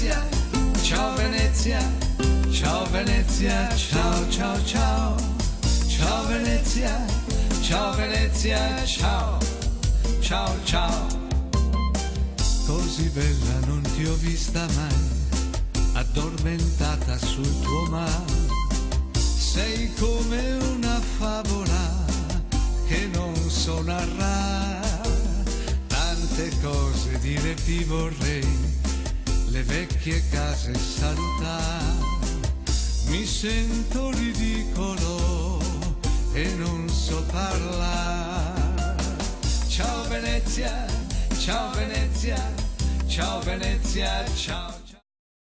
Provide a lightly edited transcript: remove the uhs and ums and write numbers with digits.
Venezia, ciao Venezia, ciao Venezia, ciao ciao ciao, ciao Venezia, ciao Venezia, ciao, ciao ciao. Così bella non ti ho vista mai, addormentata sul tuo mare. Sei come una favola che non so narrare. Tante cose dire ti vorrei, le vecchie case salutare. Mi sento ridicolo e non so parlare. Ciao Venezia, ciao Venezia, ciao Venezia, ciao.